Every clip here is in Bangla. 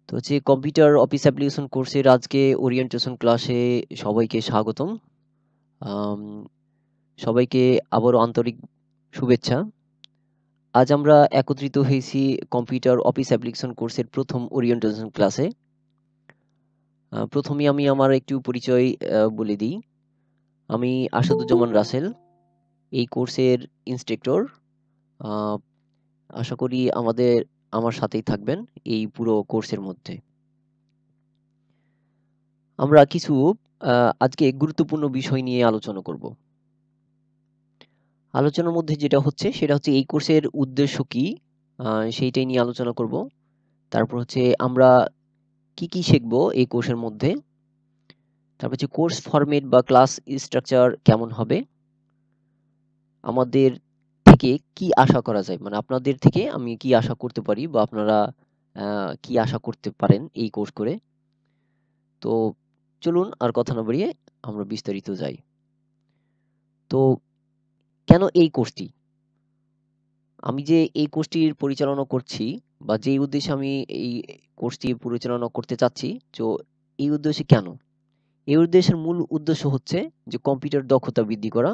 তো হচ্ছে কম্পিউটার অফিস অ্যাপ্লিকেশন কোর্সের আজকে ওরিয়েন্টেশন ক্লাসে সবাইকে স্বাগতম। আম, সবাইকে আবারও আন্তরিক শুভেচ্ছা। আজ আমরা একত্রিত হয়েছি কম্পিউটার অফিস অ্যাপ্লিকেশন কোর্সের প্রথম ওরিয়েন্টেশন ক্লাসে। প্রথমে আমি আমার একটু পরিচয় বলে দিই। আমি আসাদুজ্জামান রাসেল, এই কোর্সের ইনস্ট্রাক্টর। আশা করি আমার সাথেই থাকবেন এই পুরো কোর্সের মধ্যে। আমরা কিছু আজকে গুরুত্বপূর্ণ বিষয় নিয়ে আলোচনা করব। আলোচনার মধ্যে যেটা হচ্ছে সেটা হচ্ছে এই কোর্সের উদ্দেশ্য কি, সেইটাই নিয়ে আলোচনা করব। তারপর হচ্ছে আমরা কি কি শিখবো এই কোর্সের মধ্যে। তারপর হচ্ছে কোর্স ফরম্যাট বা ক্লাস স্ট্রাকচার কেমন হবে, আমাদের থেকে কি আশা করা যায়, মানে আপনাদের থেকে আমি কি আশা করতে পারি বা আপনারা কি আশা করতে পারেন এই কোর্স করে। তো চলুন আর কথা না বাড়িয়ে আমরা বিস্তারিত যাই। তো কেন এই কোর্সটি, আমি যে এই কোর্সটির পরিচালনা করছি বা যেই উদ্দেশ্যে আমি এই কোর্সটি পরিচালনা করতে চাচ্ছি, তো এই উদ্দেশ্যে কেন, এই উদ্দেশ্যের মূল উদ্দেশ্য হচ্ছে যে কম্পিউটার দক্ষতা বৃদ্ধি করা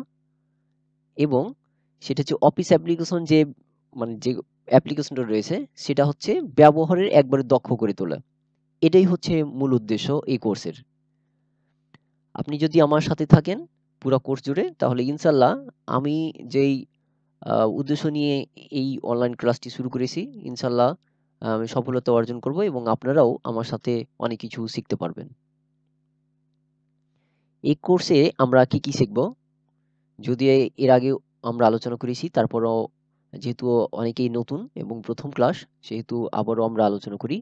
এবং সেটা হচ্ছে অফিস অ্যাপ্লিকেশন যে মানে যে অ্যাপ্লিকেশনটা রয়েছে সেটা হচ্ছে ব্যবহারের একবারে দক্ষ করে তোলা। এটাই হচ্ছে মূল উদ্দেশ্য এই কোর্সের। আপনি যদি আমার সাথে থাকেন পুরো কোর্স জুড়ে তাহলে ইনশাল্লাহ আমি যেই উদ্দেশ্য নিয়ে এই অনলাইন ক্লাসটি শুরু করেছি, ইনশাল্লাহ আমি সফলতা অর্জন করব এবং আপনারাও আমার সাথে অনেক কিছু শিখতে পারবেন। এই কোর্সে আমরা কি কি শিখব, যদি এর আগে আমরা আলোচনা করেছি তারপরও যেহেতু অনেকেই নতুন এবং প্রথম ক্লাস, সেহেতু আবারও আমরা আলোচনা করি।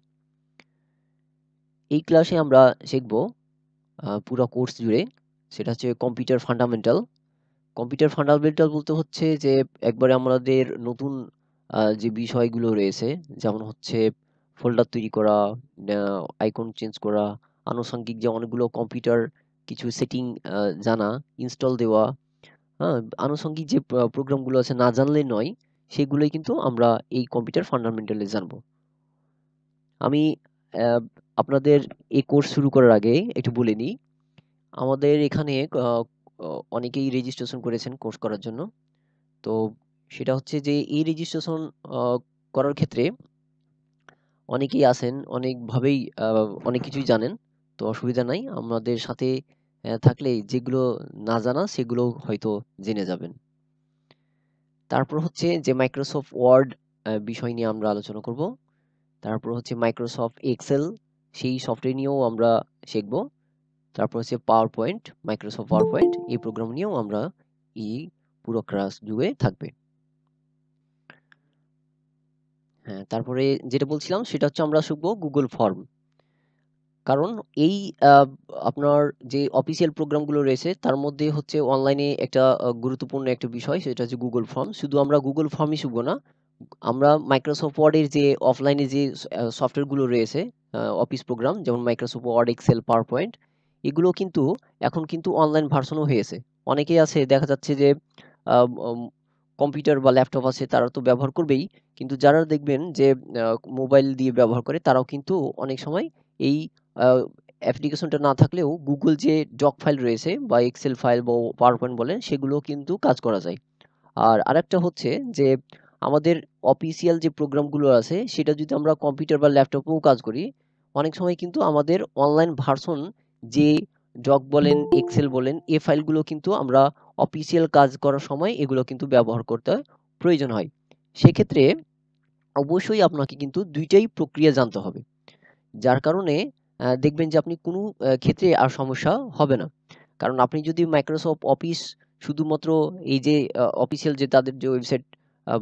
এই ক্লাসে আমরা শিখব পুরো কোর্স জুড়ে, সেটা হচ্ছে কম্পিউটার ফান্ডামেন্টাল। কম্পিউটার ফান্ডামেন্টাল বলতে হচ্ছে যে একবারে আমাদের নতুন যে বিষয়গুলো রয়েছে, যেমন হচ্ছে ফোল্ডার তৈরি করা, আইকন চেঞ্জ করা, আনুষঙ্গিক যে অনেকগুলো কম্পিউটার কিছু সেটিং জানা, ইনস্টল দেওয়া, হ্যাঁ, আনুষঙ্গিক যে প্রোগ্রামগুলো আছে না জানলে নয়, সেগুলোই কিন্তু আমরা এই কম্পিউটার ফান্ডামেন্টালে জানবো। আমি আহ, আপনাদের এই কোর্স শুরু করার আগে একটু বলে নিই, আমাদের এখানে আহ, অনেকেই রেজিস্ট্রেশন করেছেন কোর্স করার জন্য। তো সেটা হচ্ছে যে এই রেজিস্ট্রেশন করার ক্ষেত্রে অনেকেই আছেন, অনেকভাবেই অনেক কিছুই জানেন। তো অসুবিধা নাই, আমাদের সাথে থাকলে যেগুলো না জানা সেগুলো হয়তো জেনে যাবেন। তারপর হচ্ছে যে মাইক্রোসফট ওয়ার্ড বিষয় নিয়ে আমরা আলোচনা করব। তারপর হচ্ছে মাইক্রোসফট এক্সেল, সেই সফটওয়্যার নিয়েও আমরা শিখব। তারপর হচ্ছে power point, Microsoft power point এই প্রোগ্রাম নিয়েও আমরা এই পুরো ক্লাস জুড়ে থাকবে। হ্যাঁ, তারপরে যেটা বলছিলাম সেটা হচ্ছে আমরা শিখবো গুগল ফর্ম। কারণ এই আহ, আপনার যে অফিসিয়াল প্রোগ্রামগুলো রয়েছে তার মধ্যে হচ্ছে অনলাইনে একটা গুরুত্বপূর্ণ একটা বিষয়, সেটা হচ্ছে গুগল ফর্ম। শুধু আমরা গুগল ফর্মই শিখবো না, আমরা মাইক্রোসফট ওয়ার্ডের যে অফলাইনে যে সফটওয়্যারগুলো রয়েছে, অফিস প্রোগ্রাম যেমন Microsoft Word, Excel, PowerPoint, এগুলো কিন্তু এখন কিন্তু অনলাইন ভার্সনও হয়েছে। অনেকেই আছে দেখা যাচ্ছে যে কম্পিউটার বা ল্যাপটপ আছে তারা তো ব্যবহার করবেই, কিন্তু যারা দেখবেন যে মোবাইল দিয়ে ব্যবহার করে তারাও কিন্তু অনেক সময় এই অ্যাপ্লিকেশনটা না থাকলেও গুগল যে ডক ফাইল রয়েছে বা এক্সেল ফাইল বা পাওয়ার পয়েন্ট বলেন সেগুলো কিন্তু কাজ করা যায়। আর আরেকটা হচ্ছে যে আমাদের অফিসিয়াল যে প্রোগ্রামগুলো আছে সেটা যদি আমরা কম্পিউটার বা ল্যাপটপেও কাজ করি, অনেক সময় কিন্তু আমাদের অনলাইন ভার্সন যে ডক বলেন, এক্সেল বলেন, এই ফাইলগুলো কিন্তু আমরা অফিসিয়াল কাজ করার সময় এগুলো কিন্তু ব্যবহার করতে প্রয়োজন হয়। সেক্ষেত্রে অবশ্যই আপনাকে কিন্তু দুইটাই প্রক্রিয়া জানতে হবে, যার কারণে দেখবেন যে আপনি কোনো ক্ষেত্রে আর সমস্যা হবে না। কারণ আপনি যদি মাইক্রোসফট অফিস শুধুমাত্র এই যে অফিসিয়াল যে তাদের যে ওয়েবসাইট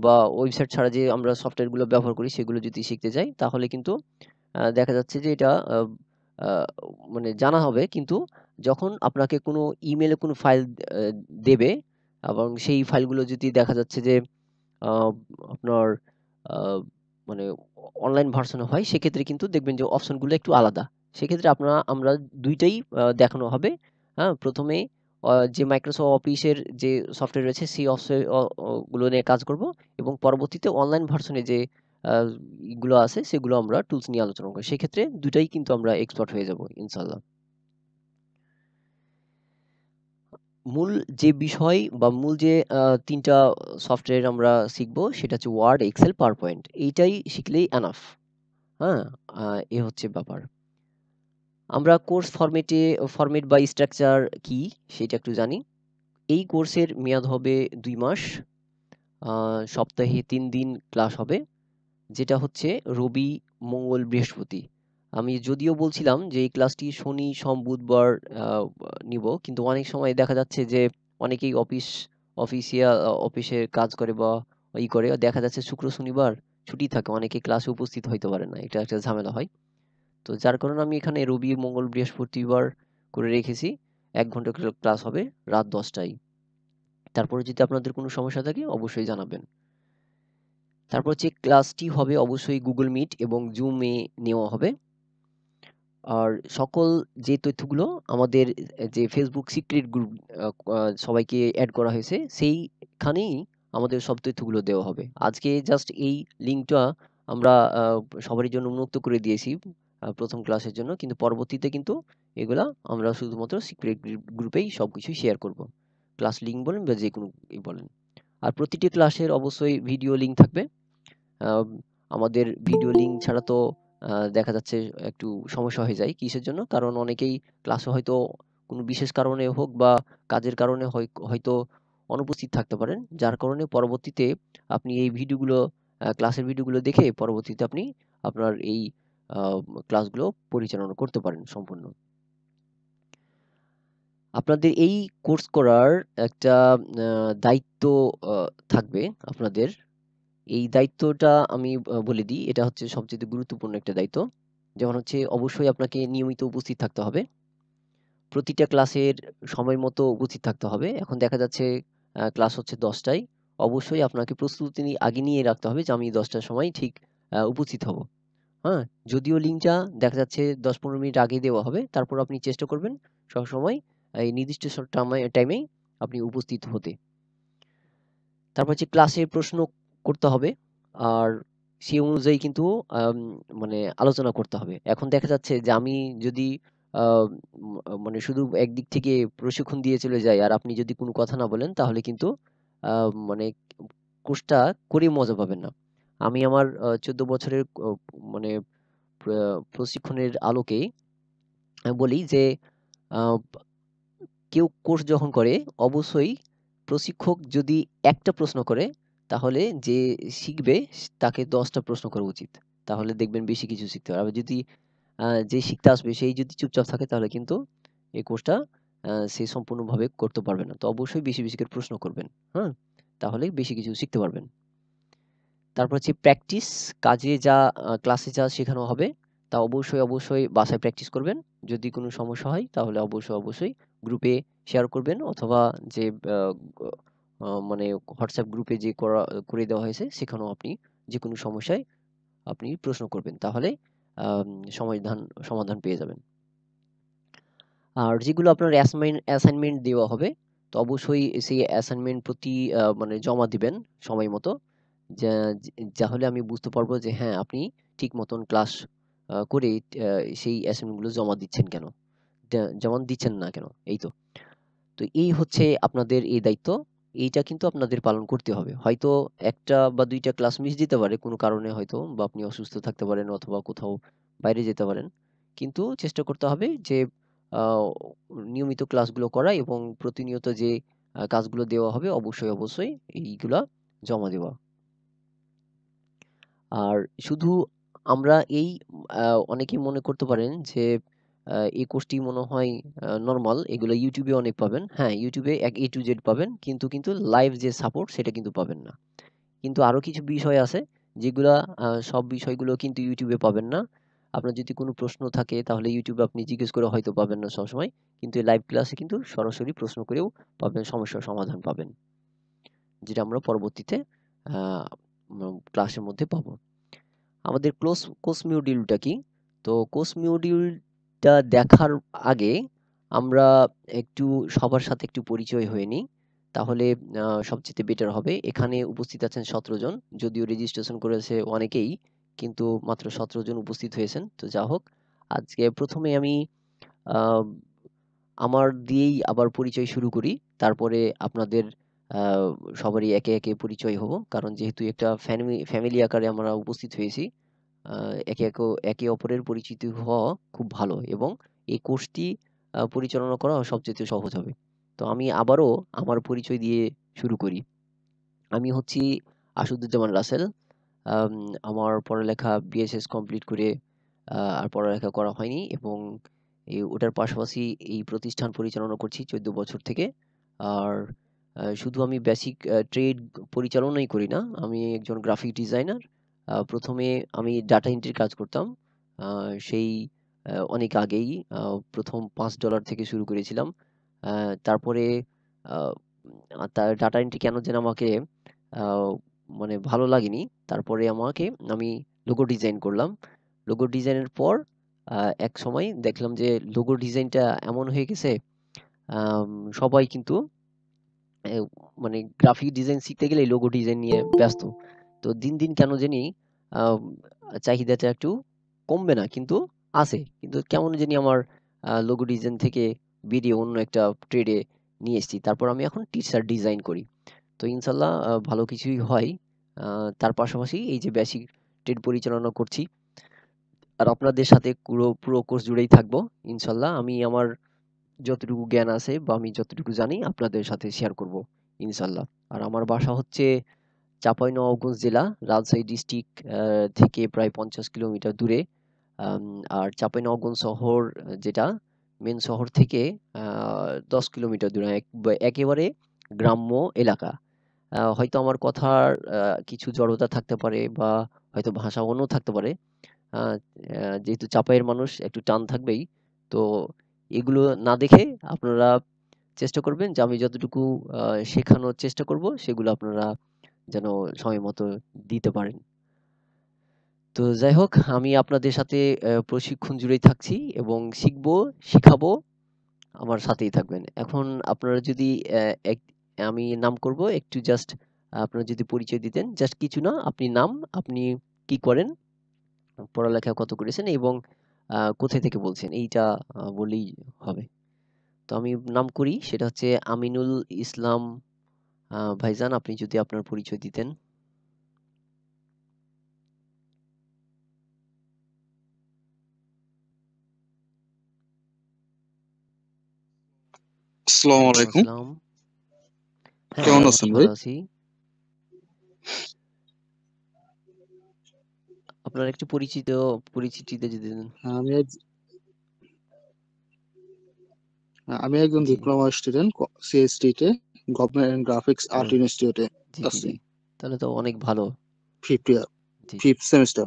বা ওয়েবসাইট ছাড়া যে আমরা সফটওয়্যারগুলো ব্যবহার করি সেগুলো যদি শিখতে যাই তাহলে কিন্তু দেখা যাচ্ছে যে এটা আহ, মানে জানা হবে, কিন্তু যখন আপনাকে কোনো ইমেলে কোনো ফাইল দেবে এবং সেই ফাইলগুলো যদি দেখা যাচ্ছে যে আহ, আপনার আহ, মানে অনলাইন ভার্সনে হয় সেক্ষেত্রে কিন্তু দেখবেন যে অপশনগুলো একটু আলাদা। সেক্ষেত্রে আমরা দুইটাই দেখানো হবে। হ্যাঁ, প্রথমে যে মাইক্রোসফট অফিসের যে সফটওয়্যার রয়েছে সেই গুলো নিয়ে কাজ করব এবং পরবর্তীতে অনলাইন ভার্সনে যে এগুলো আছে সেগুলো আমরা টুলস নিয়ে আলোচনা করি। সেক্ষেত্রে দুটাই কিন্তু আমরা এক্সপার্ট হয়ে যাব ইনশাল্লাহ। মূল যে বিষয় বা মূল যে ৩ টা সফটওয়্যার আমরা শিখব সেটা হচ্ছে ওয়ার্ড, এক্সেল, পাওয়ারপয়েন্ট। এইটাই শিখলেই এনাফ। হ্যাঁ? এ হচ্ছে ব্যাপার। আমরা কোর্স ফরমেট বা স্ট্রাকচার কি সেটা একটু জানি। এই কোর্সের মেয়াদ হবে ২ মাস। সপ্তাহে ৩ দিন ক্লাস হবে। যেটা হচ্ছে রবি, মঙ্গল, বৃহস্পতি। আমি যদিও বলছিলাম যে এই ক্লাসটি শনি, সোম, বুধবার নিব। কিন্তু অনেক সময় দেখা যাচ্ছে যে অনেকেই অফিসে কাজ করে বা করে দেখা যাচ্ছে শুক্র, শনিবার ছুটি থাকে। অনেকে ক্লাসে উপস্থিত হইতে পারে না। এটা একটা ঝামেলা হয়। তো যার কারণে আমি এখানে রবি, মঙ্গল, বৃহস্পতিবার করে রেখেছি। ১ ঘন্টা করে ক্লাস হবে রাত ১০ টায়। তারপরে যদি আপনাদের কোনো সমস্যা থাকে অবশ্যই জানাবেন। তারপর হচ্ছে ক্লাসটি হবে অবশ্যই Google Meet এবং Zoom এ নেওয়া হবে। আর সকল যে তথ্যগুলো আমাদের যে Facebook সিক্রেট গ্রুপ আ আ সবাইকে এড করা হয়েছে সেইখানেই আমাদের সব তথ্যগুলো দেওয়া হবে। আজকে জাস্ট এই লিঙ্কটা আমরা আ সবারই জন্য উন্মুক্ত করে দিয়েছি ১ম ক্লাসের জন্য। কিন্তু পরবর্তীতে কিন্তু এগুলা আমরা শুধুমাত্র সিক্রেট গ্রুপেই সবকিছু শেয়ার করব। ক্লাস লিঙ্ক বলেন বা যেকোনো বলেন। আর প্রতিটি ক্লাসের অবশ্যই ভিডিও লিঙ্ক থাকবে। আম আমাদের ভিডিও লিঙ্ক ছাড়া তো দেখা যাচ্ছে একটু সমস্যা হয়ে যায়। কিসের জন্য? কারণ অনেকেই ক্লাসে হয়তো কোনো বিশেষ কারণে হোক বা কাজের কারণে হয়তো অনুপস্থিত থাকতে পারেন। যার কারণে পরবর্তীতে আপনি এই ভিডিওগুলো ক্লাসের ভিডিওগুলো দেখে পরবর্তীতে আপনি আপনার এই আ ক্লাসগুলো পরিচালনা করতে পারেন সম্পূর্ণ। আপনাদের এই কোর্স করার একটা আ দায়িত্ব আ থাকবে আপনাদের। এই দায়িত্বটা আমি বলে দিই। এটা হচ্ছে সবচাইতে গুরুত্বপূর্ণ একটা দায়িত্ব। যেমন হচ্ছে অবশ্যই আপনাকে নিয়মিত উপস্থিত থাকতে হবে। প্রতিটা ক্লাসের সময় মতো উপস্থিত থাকতে হবে। এখন দেখা যাচ্ছে ক্লাস হচ্ছে ১০ টায়। অবশ্যই আপনাকে প্রস্তুতি আগে নিয়ে রাখতে হবে যে আমি ১০ টার সময় ঠিক উপস্থিত হব। হ্যাঁ? যদিও লিঙ্কটা দেখা যাচ্ছে ১০-১৫ মিনিট আগেই দেওয়া হবে। তারপর আপনি চেষ্টা করবেন সবসময় এই নির্দিষ্ট টাইমেই আপনি উপস্থিত হতে। তারপর হচ্ছে ক্লাসে প্রশ্ন করতে হবে। আর সেই অনুযায়ী কিন্তু আম মানে আলোচনা করতে হবে। এখন দেখা যাচ্ছে যে আমি যদি আ মানে শুধু একদিক থেকে প্রশিক্ষণ দিয়ে চলে যাই আর আপনি যদি কোনো কথা না বলেন তাহলে কিন্তু আ মানে কোর্সটা করে মজা পাবেন না। আমি আমার ১৪ বছরের মানে প্রশিক্ষণের আলোকে বলি যে আ কেউ কোর্স যখন করে অবশ্যই প্রশিক্ষক যদি একটা প্রশ্ন করে তাহলে যে শিখবে তাকে ১০টা প্রশ্ন করা উচিত। তাহলে দেখবেন বেশি কিছু শিখতে পারবে। আর যদি যে শিখতে আসবে সেই যদি চুপচাপ থাকে তাহলে কিন্তু এই কোর্সটা সে সম্পূর্ণভাবে করতে পারবে না। তো অবশ্যই বেশি করে প্রশ্ন করবেন। হ্যাঁ? তাহলে বেশি কিছু শিখতে পারবেন। তারপর হচ্ছে প্র্যাকটিস, কাজে যা ক্লাসে যা শেখানো হবে তা অবশ্যই বাসায় প্র্যাকটিস করবেন। যদি কোনো সমস্যা হয় তাহলে অবশ্যই গ্রুপে শেয়ার করবেন অথবা যে আ মানে WhatsApp গ্রুপে যে করে দেওয়া হয়েছে সেখানেও আপনি যেকোনো সমস্যায় আপনি প্রশ্ন করবেন। তাহলে আম সমাধান সমাধান পেয়ে যাবেন। আর যেগুলো আপনার অ্যাসাইনমেন্ট দেওয়া হবে তো অবশ্যই সেই অ্যাসাইনমেন্ট প্রতি মানে জমা দিবেন সময় মতো। যা তাহলে আমি বুঝতে পারবো যে হ্যাঁ, আপনি ঠিক মতন ক্লাস করে আ সেই অ্যাসাইনমেন্ট গুলো জমা দিচ্ছেন কেন? যেমন দিচ্ছেন না কেন? এই তো। তো এই হচ্ছে আপনাদের এই দায়িত্ব। এইটা কিন্তু আপনাদের পালন করতে হবে। হয়তো ১ টা বা ২ টা ক্লাস মিস যেতে পারে কোনো কারণে হয়তো বা আপনি অসুস্থ থাকতে পারেন অথবা কোথাও বাইরে যেতে পারেন। কিন্তু চেষ্টা করতে হবে যে আ নিয়মিত ক্লাসগুলো করা এবং প্রতিনিয়ত যে কাজগুলো দেওয়া হবে অবশ্যই এইগুলা জমা দেওয়া। আর শুধু আমরা এই আ অনেকেই মনে করতে পারেন যে এই কোর্সটি মনে হয় নরমাল। এগুলো YouTube এ অনেক পাবেন। হ্যাঁ, YouTube A A to Z পাবেন। কিন্তু লাইভ যে সাপোর্ট সেটা কিন্তু পাবেন না। কিন্তু আরো কিছু বিষয় আছে যেগুলা সব বিষয়গুলো কিন্তু YouTube এ পাবেন না। আপনার যদি কোনো প্রশ্ন থাকে তাহলে YouTube এ আপনি জিজ্ঞেস করে হয়তো পাবেন না সবসময়। কিন্তু এই লাইভ ক্লাসে কিন্তু সরাসরি প্রশ্ন করেও পাবেন, সমস্যার সমাধান পাবেন। যেটা আমরা পরবর্তীতে আ ক্লাসের মধ্যে পাবো। আমাদের কোর্স মডিউলটা কি? তো কোর্স মডিউলটা দেখার আগে আমরা একটু সবার সাথে একটু পরিচয় হয়ে নিই। তাহলে সবচেয়ে বেটার হবে। এখানে উপস্থিত আছেন 17 জন। যদিও রেজিস্ট্রেশন করেছে অনেকেই, কিন্তু মাত্র 17 জন উপস্থিত হয়েছেন। তো যা হোক, আজকে ১ম এ আমি আ আমার দিয়েই আবার পরিচয় শুরু করি। তারপরে আপনাদের আ সবারই একে, একে পরিচয় হব। কারণ যেহেতু একটা ফ্যামিলি আকারে আমরা উপস্থিত হয়েছি, আ একে অপরের পরিচিত হওয়া খুব ভালো এবং এই কোর্সটি পরিচালনা করা সবচাইতে সহজ হবে। তো আমি আবারও আমার পরিচয় দিয়ে শুরু করি। আমি হচ্ছি আসাদুজ্জামান রাসেল। আম আমার পড়ালেখা বিএসএস কমপ্লিট করে আর পড়ালেখা করা হয়নি এবং ওটার পাশাপাশি এই প্রতিষ্ঠান পরিচালনা করছি ১৪ বছর থেকে। আর শুধু আমি বেসিক ট্রেড পরিচালনাই করি না, আমি একজন গ্রাফিক ডিজাইনার। ১ম এ আমি ডাটা এন্ট্রির কাজ করতাম। সেই অনেক আগেই ১ম $৫ থেকে শুরু করেছিলাম। তারপরে আ তার ডাটা এন্ট্রি কেন যেন আমাকে আ মানে ভালো লাগেনি। তারপরে আমি লোগো ডিজাইন করলাম। লোগো ডিজাইনের পর আ একসময় দেখলাম যে লোগো ডিজাইনটা এমন হয়ে গেছে, আম সবাই কিন্তু এ মানে গ্রাফিক ডিজাইন শিখতে গেলে লোগো ডিজাইন নিয়ে ব্যস্ত। তো দিন, দিন কেন জানি আম চাহিদাটা একটু কমবে না, কিন্তু আছে। কিন্তু কেমন জানি আমার লোগো ডিজাইন থেকে বেরিয়ে অন্য একটা ট্রেডে নিয়ে এসেছি। তারপর আমি এখন টি-শার্ট ডিজাইন করি। তো ইনশাআল্লাহ ভালো কিছুই হয়। আ তার পাশাপাশি এই যে বেসিক ট্রেড পরিচালনা করছি। আর আপনাদের সাথে পুরো কোর্স জুড়েই থাকবো। ইনশাআল্লাহ আমি আমার যতটুকু জ্ঞান আছে বা আমি যতটুকু জানি আপনাদের সাথে শেয়ার করব ইনশাআল্লাহ। আর আমার বাসা হচ্ছে চাঁপাইনবাবগঞ্জ জেলা, রাজশাহী ডিস্ট্রিক্ট থেকে প্রায় ৫০ কিলোমিটার দূরে। আম আর চাঁপাইনবাবগঞ্জ শহর যেটা মেইন শহর থেকে আ ১০ কিলোমিটার দূরে, একেবারে গ্রাম্য এলাকা। হয়তো আমার কথার কিছু জড়তা থাকতে পারে বা হয়তো ভাষা অন্য থাকতে পারে। আ যেহেতু চাপাইয়ের মানুষ একটু টান থাকবেই। তো এগুলো না দেখে আপনারা চেষ্টা করবেন যে আমি যতটুকু আ শেখানোর চেষ্টা করব সেগুলো আপনারা যেন সময়মতো দিতে পারেন। তো যাই হোক, আমি আপনাদের সাথে প্রশিক্ষণ জুড়েই থাকছি এবং শিখবো, শিখাবো, আমার সাথেই থাকবেন। এখন আপনারা যদি অ্যা এক আমি নাম করব, একটু জাস্ট আপনারা যদি পরিচয় দিতেন। জাস্ট কিছু না, আপনি নাম, আপনি কি করেন, পড়ালেখা কত করেছেন এবং কোথায় থেকে বলছেন এইটা বললেই হবে। তো আমি নাম করি, সেটা হচ্ছে আমিনুল ইসলাম। ভাইজান, আপনি যদি আপনার পরিচয় দিতেন। আসসালামু ওয়ালাইকুম আলাইকুম। আসসালাম। হ্যাঁ, কেমন আছেন আলহামদুলিল্লাহ ভাই? ভালো আছি। আপনার একটু পরিচিতিতে যদি দেন। আমি এক আমি একজন জি, ডিপ্লোমা স্টুডেন্ট সিএসটি তে গভর্নমেন্ট এন্ড গ্রাফিক্স ও আর্ট ইনস্টিটিউটে জি, জি, আছি। জি। তাহলে তো অনেক ভালো। ফিফথ ইয়ার, জি, জি। Fifth semester.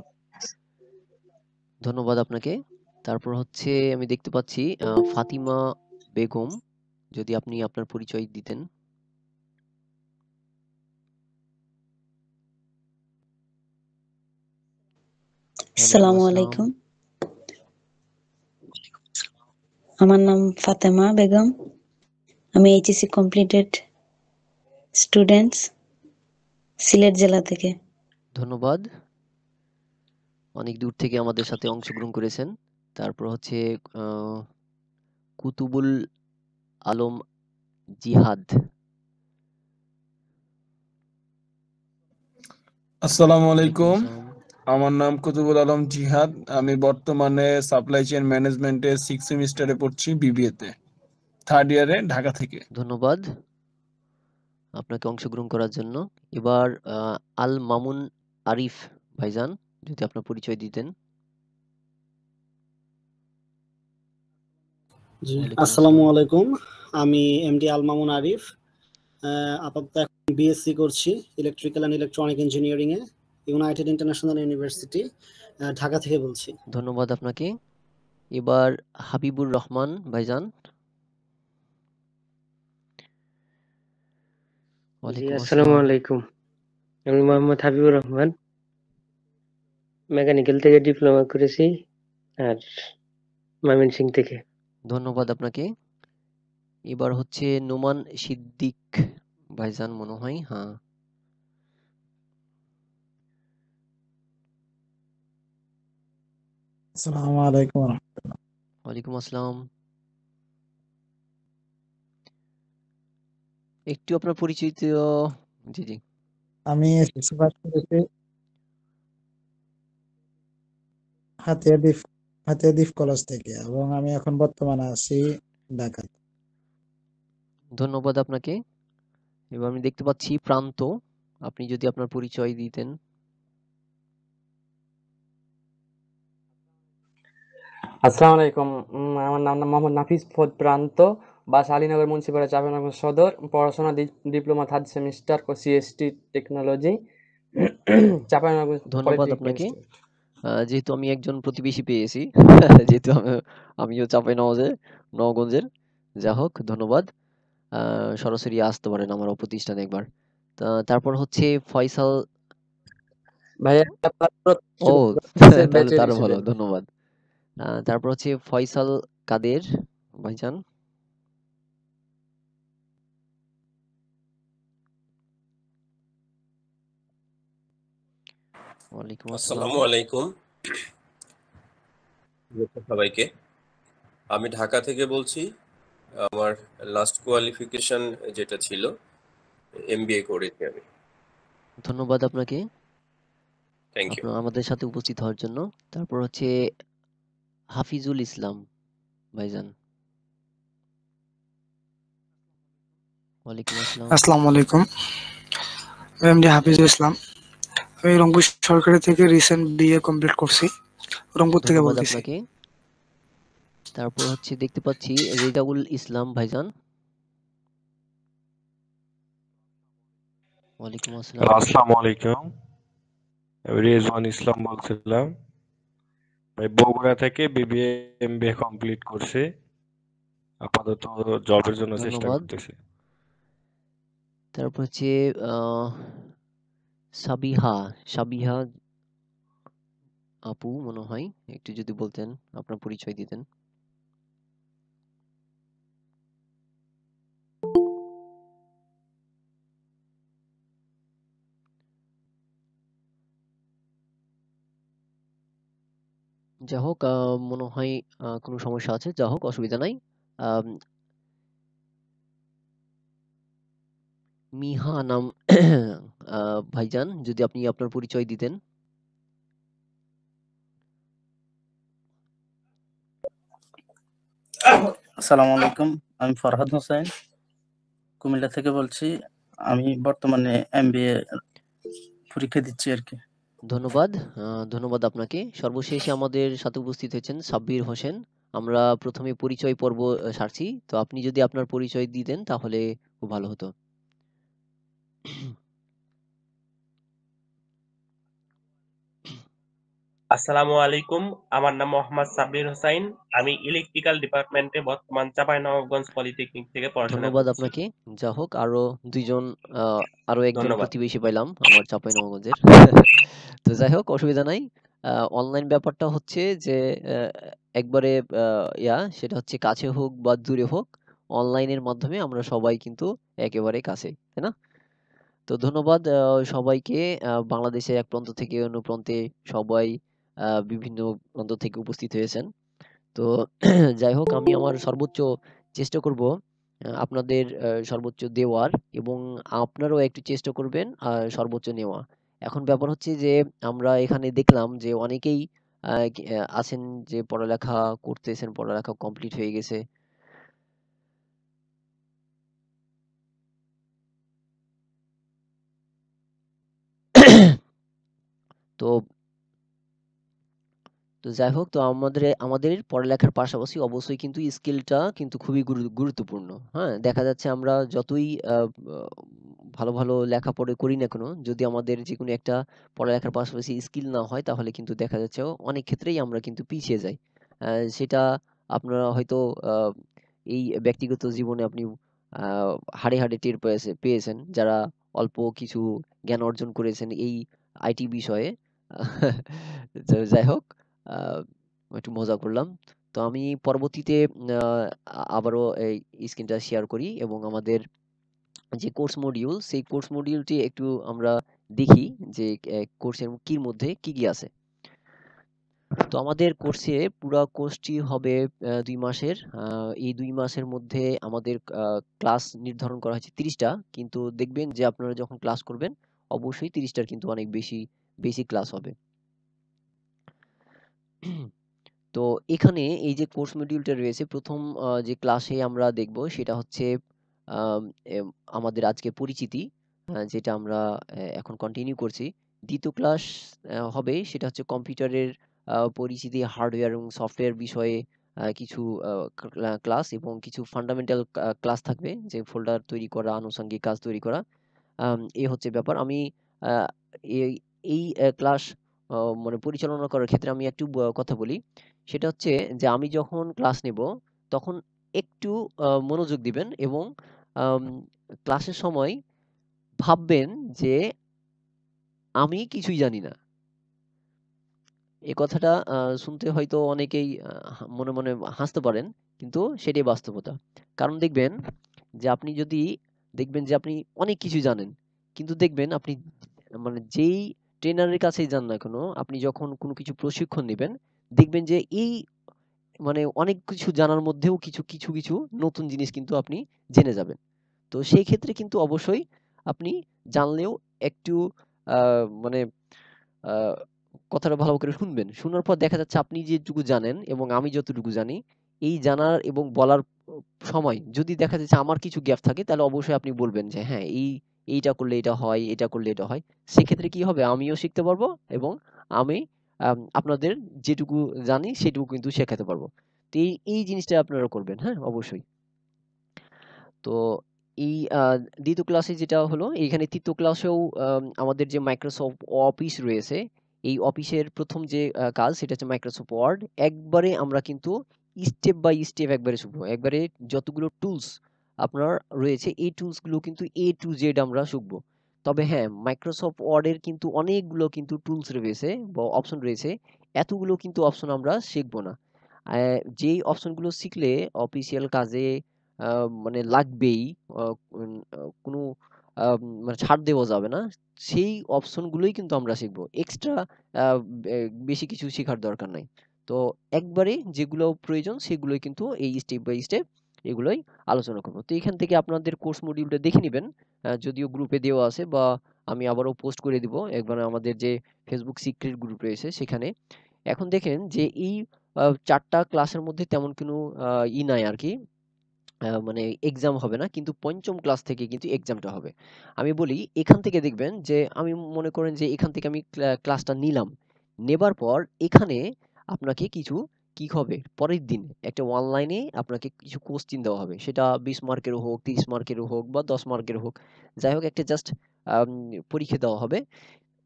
ধন্যবাদ আপনাকে। তারপর হচ্ছে আমি দেখতে পাচ্ছি ফাতিমা বেগম, যদি আপনি আপনার পরিচয় দিতেন। ওয়ালাইকুম আসসালামু আসসালাম। আলাইকুম। আমার নাম ফাতেমা বেগম। আমি এইচএসসি কমপ্লিটেড স্টুডেন্টস, সিলেট জেলা থেকে। ধন্যবাদ। অনেক দূর থেকে আমাদের সাথে অংশগ্রহণ করেছেন। তারপর হচ্ছে আ কুতুবুল আলম জিহাদ। আসসালামু ওয়ালাইকুম আলাইকুম। আসসালাম। আমার নাম কুতুবুল আলম জিহাদ। আমি বর্তমানে সাপ্লাই চেইন ম্যানেজমেন্টে 6 সেমিস্টারে পড়ছি বিবিএতে। থার্ড ইয়ারে ঢাকা থেকে। ধন্যবাদ আপনাকে অংশগ্রহণ করার জন্য। এবার আল মামুন আরিফ ভাইজান, যদি আপনার পরিচয় দিতেন। জি, ওয়ালাইকুম আসসালামু আসসালাম। আলাইকুম। আমি এমডি আল মামুন আরিফ। আপাতত এখন বিএসসি করছি electrical and electronic engineering A, United international university, Dhaka থেকে বলছি। ধন্যবাদ আপনাকে। এবার হাবিবুর রহমান ভাইজান। জি, ওয়ালাইকুম আসসালামু আসসালাম। আলাইকুম। আমি মোহাম্মদ হাবিবুর রহমান। মেকানিক্যাল থেকে ডিপ্লোমা করেছি আর ময়মনসিংহ থেকে। ধন্যবাদ আপনাকে। এবার হচ্ছে নোমান সিদ্দিক ভাইজান মনে হয়, হ্যাঁ। আসসালামু আলাইকুম রহমতুল্লাহ। ওয়ালাইকুম আসসালাম। একটু আপনার পরিচিত। জি জি। আমি এসএসসি পাস করেছি হাতিয়াদিফ হাতিয়াদিফ কলেজ থেকে এবং আমি এখন বর্তমানে আছি ঢাকা। ধন্যবাদ আপনাকে। এবার আমি দেখতে পাচ্ছি প্রান্ত, আপনি যদি আপনার পরিচয় দিতেন। আসসালামু আলাইকুম। আমার নাম মোহাম্মদ নাফিস ফোদ প্রান্ত, বাসা আলীনগর মুন্সিপাড়া চাঁপাইনবাবগঞ্জ সদর। পড়াশোনা diploma third semester, CST technology, Chapainawabganj ধন্যবাদ পলিটেকনিক আপনাকে। ইনস্টিটিউট। যেহেতু আমি একজন প্রতিবেশী পেয়েছি যেহেতু আমিও চাপাই নওগঞ্জের। যা হোক, ধন্যবাদ। সরাসরি আসতে পারেন আমার প্রতিষ্ঠানে একবার। তারপর হচ্ছে ফয়সাল। ভাইয়া আপনার ও তাহলে ব্যাচের তারও ভালো, স্টুডেন্ট। ধন্যবাদ। তারপর হচ্ছে ফয়সাল কাদের ভাইজান। ওয়ালাইকুম আসসালাম। আসসালামু আলাইকুম সবাইকে। আমি ঢাকা থেকে বলছি। আমার লাস্ট কোয়ালিফিকেশন যেটা ছিল এমবিএ করেছি আমি। ধন্যবাদ আপনাকে থ্যাংক ইউ। আমাদের সাথে উপস্থিত হওয়ার জন্য। তারপর হচ্ছে হাফিজুল ইসলাম ভাইজান। ওয়ালাইকুম আসসালাম। আসসালামু আলাইকুম। আমি এমডি হাফিজুল ইসলাম। আমি রংপুর সরকারি থেকে রিসেন্ট বিএ কমপ্লিট করছি। রংপুর থেকে ধন্যবাদ বলতেছি। আপনাকে। তারপর হচ্ছে দেখতে পাচ্ছি রেজাউল ইসলাম ভাইজান। ওয়ালাইকুম আসসালাম। আসসালামু আলাইকুম। আমি রেজওয়ান ইসলাম বলছিলাম। ভাই বগুড়া থেকে বিবিএ এমবিএ কমপ্লিট করছি। আপাতত জবের জন্য চেষ্টা ধন্যবাদ। করতেছি। তারপর হচ্ছে সাবিহা সাবিহা আপু মনে হয়, একটু যদি বলতেন, আপনার পরিচয় দিতেন। যা হোক, মনে হয় কোনো সমস্যা আছে। যা হোক, অসুবিধা নাই। আম, মিহা নাম ভাইজান, যদি আপনি আপনার পরিচয় দিতেন। আসসালামু আলাইকুম। আমি ফরহাদ হোসেন, কুমিল্লা থেকে বলছি। আমি বর্তমানে এমবিএ পরীক্ষা দিচ্ছি আর কি। ধন্যবাদ। ধন্যবাদ আপনাকে। সর্বশেষে আমাদের সাথে উপস্থিত হয়েছেন সাব্বির হোসেন। আমরা প্রথমে পরিচয় পর্ব সারছি, তো আপনি যদি আপনার পরিচয় দিতেন তাহলে খুব ভালো হতো। আসসালামু আলাইকুম। আমার নাম মোহাম্মদ সাব্বির হোসাইন। আমি ইলেকট্রিক্যাল ডিপার্টমেন্টে বর্তমান চাঁপাইনবাবগঞ্জ পলিটেকনিক থেকে পড়াশোনা ধন্যবাদ করছি। আপনাকে। যা হোক, দুইজন আরো একজন ধন্যবাদ। প্রতিবেশী পাইলাম আমার চাঁপাইনবাবগঞ্জের। তো যাই হোক, অসুবিধা নাই। অনলাইন ব্যাপারটা হচ্ছে যে একবারে সেটা হচ্ছে কাছে হোক বা দূরে হোক, অনলাইনের মাধ্যমে আমরা সবাই কিন্তু একেবারে কাছে, তাই না? তো ধন্যবাদ সবাইকে। বাংলাদেশের এক প্রান্ত থেকে অন্য প্রান্তে সবাই বিভিন্ন প্রান্ত থেকে উপস্থিত হয়েছেন। তো যাই হোক, আমি আমার সর্বোচ্চ চেষ্টা করব আপনাদের সর্বোচ্চ দেওয়ার, এবং আপনারাও একটু চেষ্টা করবেন সর্বোচ্চ নেওয়া। এখন ব্যাপার হচ্ছে যে আমরা এখানে দেখলাম যে অনেকেই আছেন যে পড়ালেখা করতেছেন, পড়ালেখা কমপ্লিট হয়ে গেছে। তো তো যাই হোক, তো আমাদের আমাদের পড়ালেখার পাশাপাশি অবশ্যই কিন্তু স্কিলটা কিন্তু খুবই গুরুত্বপূর্ণ। হ্যাঁ, দেখা যাচ্ছে আমরা যতই ভালো ভালো লেখাপড়া করি না কেন, যদি আমাদের যে কোনো একটা পড়ালেখার পাশাপাশি স্কিল না হয়, তাহলে কিন্তু দেখা যাচ্ছে অনেক ক্ষেত্রেই আমরা কিন্তু পিছিয়ে যাই। সেটা আপনারা হয়তো আহ, এই ব্যক্তিগত জীবনে আপনি আহ, হাড়ে হাড়ে টের পেয়েছেন, যারা অল্প কিছু জ্ঞান অর্জন করেছেন এই আইটি বিষয়ে। তো যাই হোক, আহ, একটু মজা করলাম। তো আমি পরবর্তীতে আবারও এই স্ক্রিনটা শেয়ার করি এবং আমাদের যে কোর্স মডিউল, সেই কোর্স মডিউলটি একটু আমরা দেখি যে কোর্সের কির মধ্যে কি কি আছে। তো আমাদের কোর্সে পুরা কোর্সটি হবে 2 মাসের। এই 2 মাসের মধ্যে আমাদের ক্লাস নির্ধারণ করা হয়েছে 30টা, কিন্তু দেখবেন যে আপনারা যখন ক্লাস করবেন অবশ্যই 30টার কিন্তু অনেক বেশি বেশি ক্লাস হবে। তো এখানে এই যে কোর্স মডিউলটা রয়েছে, প্রথম যে ক্লাসে আমরা দেখব সেটা হচ্ছে আম, এম, আমাদের আজকে পরিচিতি, যেটা আমরা এখন কন্টিনিউ করছি। দ্বিতীয় ক্লাস হবে সেটা হচ্ছে কম্পিউটারের পরিচিতি, হার্ডওয়্যার এবং সফটওয়্যার বিষয়ে কিছু ক্লাস এবং কিছু ফান্ডামেন্টাল ক্লাস থাকবে, যে ফোল্ডার তৈরি করা, আনুষঙ্গিক কাজ তৈরি করা। এই হচ্ছে ব্যাপার। আমি আহ, এই এই ক্লাস মানে পরিচালনা করার ক্ষেত্রে আমি একটু কথা বলি। সেটা হচ্ছে যে আমি যখন ক্লাস নেব তখন একটু মনোযোগ দিবেন এবং আম, ক্লাসের সময় ভাববেন যে আমি কিছুই জানি না। এই কথাটা শুনতে হয়তো অনেকেই মনে মনে হাসতে পারেন, কিন্তু সেটাই বাস্তবতা। কারণ দেখবেন যে আপনি যদি দেখবেন যে আপনি অনেক কিছু জানেন, কিন্তু দেখবেন আপনি মানে যেই ট্রেনারের কাছেই যান না কেন, আপনি যখন কোনো কিছু প্রশিক্ষণ নেবেন দেখবেন যে এই মানে অনেক কিছু জানার মধ্যেও কিছু কিছু কিছু নতুন জিনিস কিন্তু আপনি জেনে যাবেন। তো সেই ক্ষেত্রে কিন্তু অবশ্যই আপনি জানলেও একটু মানে আহ, কথাটা ভালো করে শুনবেন। শোনার পর দেখা যাচ্ছে আপনি যেটুকু জানেন এবং আমি যতটুকু জানি, এই জানার এবং বলার সময় যদি দেখা যাচ্ছে আমার কিছু গ্যাপ থাকে, তাহলে অবশ্যই আপনি বলবেন যে হ্যাঁ এইটা করলে এটা হয়, এটা করলে এটা হয়। সেক্ষেত্রে কি হবে, আমিও শিখতে পারবো এবং আমি আপনাদের যেটুকু জানি সেটুকু কিন্তু শেখাতে পারবো। তো এই এই জিনিসটা আপনারা করবেন, হ্যাঁ অবশ্যই। তো এই দ্বিতীয় ক্লাসে যেটা হলো, এখানে তৃতীয় ক্লাসেও আমাদের যে মাইক্রোসফট অফিস রয়েছে, এই অফিসের প্রথম যে কাজ সেটা হচ্ছে মাইক্রোসফট ওয়ার্ড। একবারে আমরা কিন্তু স্টেপ বাই স্টেপ একবারে শিখবো, একবারে যতগুলো টুলস আপনার রয়েছে এই টুলসগুলো কিন্তু A to Z আমরা শিখবো। তবে হ্যাঁ, মাইক্রোসফট ওয়ার্ডের কিন্তু অনেকগুলো কিন্তু টুলস রয়েছে বা অপশন রয়েছে, এতগুলো কিন্তু অপশন আমরা শিখবো না। যেই অপশনগুলো শিখলে অফিসিয়াল কাজে মানে লাগবেই, কোনো মানে ছাড় দেওয়া যাবে না, সেই অপশনগুলোই কিন্তু আমরা শিখবো। এক্সট্রা বেশি কিছু শেখার দরকার নাই। তো একবারে যেগুলো প্রয়োজন সেগুলোই কিন্তু এই স্টেপ বাই স্টেপ এগুলোই আলোচনা করবো। তো এখান থেকে আপনাদের কোর্স মডিউলটা দেখে নেবেন, যদিও গ্রুপে দেওয়া আছে, বা আমি আবারও পোস্ট করে দিব একবার আমাদের যে ফেসবুক সিক্রেট গ্রুপ রয়েছে সেখানে। এখন দেখেন যে এই 4টা ক্লাসের মধ্যে তেমন কোনো নাই আর কি, মানে এক্সাম হবে না, কিন্তু পঞ্চম ক্লাস থেকে কিন্তু এক্সামটা হবে। আমি বলি এখান থেকে দেখবেন যে আমি মনে করেন যে এখান থেকে আমি ক্লাসটা নিলাম, নেবার পর এখানে আপনাকে কিছু কি হবে, পরের দিন একটা অনলাইনে আপনাকে কিছু কোশ্চিন দেওয়া হবে, সেটা 20 মার্কেরও হোক, 30 মার্কেরও হোক, বা 10 মার্কের হোক, যাই হোক একটা জাস্ট পরীক্ষা দেওয়া হবে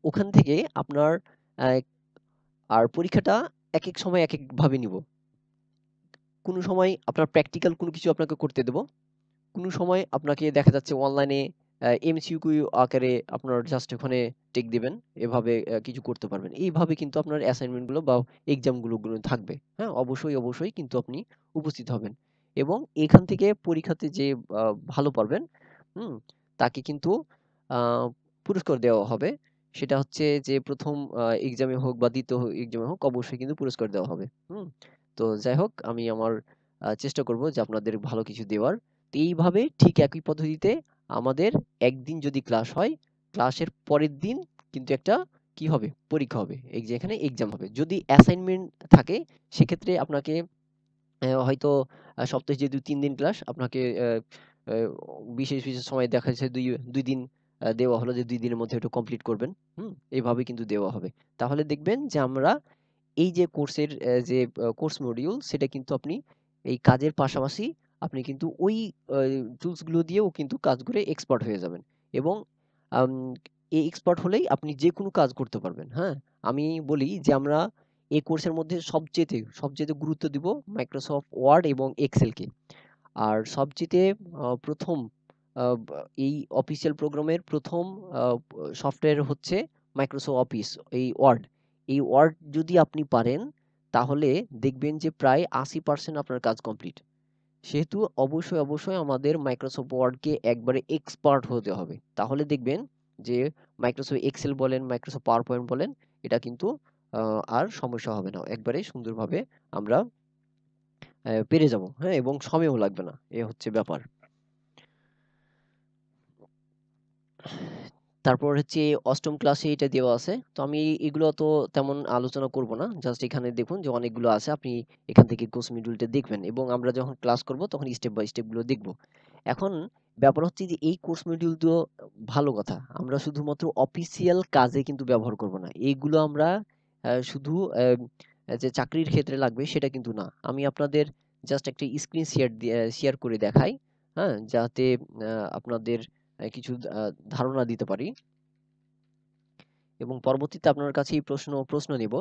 ওখান থেকে আপনার। আহ, আর পরীক্ষাটা এক এক সময় এক এক ভাবে নিব। কোনো সময় আপনার প্র্যাকটিক্যাল কোনো কিছু আপনাকে করতে দেব, কোনো সময় আপনাকে দেখা যাচ্ছে অনলাইনে এমসিকিউ আকারে আপনার জাস্ট ওখানে টেক দিবেন, এভাবে কিছু করতে পারবেন। এইভাবে কিন্তু আপনার অ্যাসাইনমেন্ট গুলো বা এক্সাম গুলো থাকবে। হ্যাঁ অবশ্যই অবশ্যই কিন্তু আপনি উপস্থিত হবেন, এবং এখান থেকে পরীক্ষাতে যে ভালো পারবেন, হুম, তাকে কিন্তু আহ, পুরস্কার দেওয়া হবে। সেটা হচ্ছে যে প্রথম এক্সামে হোক বা দ্বিতীয় এক্সামে হোক, অবশ্যই কিন্তু পুরস্কার দেওয়া হবে। হুম। তো যাই হোক, আমি আমার চেষ্টা করব যে আপনাদের ভালো কিছু দেওয়ার। তো এইভাবে ঠিক একই পদ্ধতিতে আমাদের একদিন যদি ক্লাস হয়, ক্লাসের পরের দিন কিন্তু একটা কি হবে, পরীক্ষা হবে, এই যে এখানে এক্সাম হবে। যদি অ্যাসাইনমেন্ট থাকে সেক্ষেত্রে আপনাকে হয়তো সপ্তাহে যে 2-3 দিন ক্লাস, আপনাকে বিশেষ বিশেষ সময় দেখা যাচ্ছে দুই দুই দিন দেওয়া হলো, যে 2 দিনের মধ্যে এটা কমপ্লিট করবেন। হুম, এইভাবে কিন্তু দেওয়া হবে। তাহলে দেখবেন যে আমরা এই যে কোর্সের যে কোর্স মডিউল, সেটা কিন্তু আপনি এই কাজের পাশাপাশি আপনি কিন্তু ওই টুলস গুলো দিয়েও কিন্তু কাজ করে এক্সপার্ট হয়ে যাবেন, এবং আম, এই এক্সপার্ট হলেই আপনি যে কোনো কাজ করতে পারবেন। হ্যাঁ, আমি বলি যে আমরা এই কোর্সের মধ্যে সবচেয়ে সবচেয়ে গুরুত্ব দিব মাইক্রোসফট ওয়ার্ড এবং এক্সেলকে। আর সবচেয়ে প্রথম এই অফিসিয়াল প্রোগ্রামের প্রথম সফটওয়্যার হচ্ছে মাইক্রোসফট অফিস, এই ওয়ার্ড। এই ওয়ার্ড যদি আপনি পারেন তাহলে দেখবেন যে প্রায় 80% আপনার কাজ কমপ্লিট। সেহেতু অবশ্যই আমাদের মাইক্রোসফট ওয়ার্ডকে একবারে এক্সপার্ট হতে হবে। তাহলে দেখবেন যে মাইক্রোসফট এক্সেল বলেন, মাইক্রোসফট পাওয়ার পয়েন্ট বলেন, এটা কিন্তু আর সমস্যা হবে না। একবারে সুন্দরভাবে আমরা পেরে যাব, হ্যাঁ? এবং সময়ও লাগবে না। এ হচ্ছে ব্যাপার। তারপর হচ্ছে ৮ম ক্লাসে এটা দেওয়া আছে। তো আমি এগুলো তো তেমন আলোচনা করব না। জাস্ট এখানে দেখুন যে অনেকগুলো আছে। আপনি এখান থেকে কোর্স মডিউলটা দেখবেন এবং আমরা যখন ক্লাস করব তখন স্টেপ বাই স্টেপ গুলো দেখব। এখন ব্যাপার হচ্ছে যে এই কোর্স মডিউল তো ভালো কথা। আমরা শুধুমাত্র অফিসিয়াল কাজে কিন্তু ব্যবহার করব না। এইগুলো আমরা শুধু যে চাকরির ক্ষেত্রে লাগবে সেটা কিন্তু না। আমি আপনাদের জাস্ট একটা স্ক্রিন শেয়ার করে দেখাই, হ্যাঁ? যাতে আপনাদের কিছু ধারণা দিতে পারি এবং পরবর্তীতে আপনার কাছে এই প্রশ্ন নিব।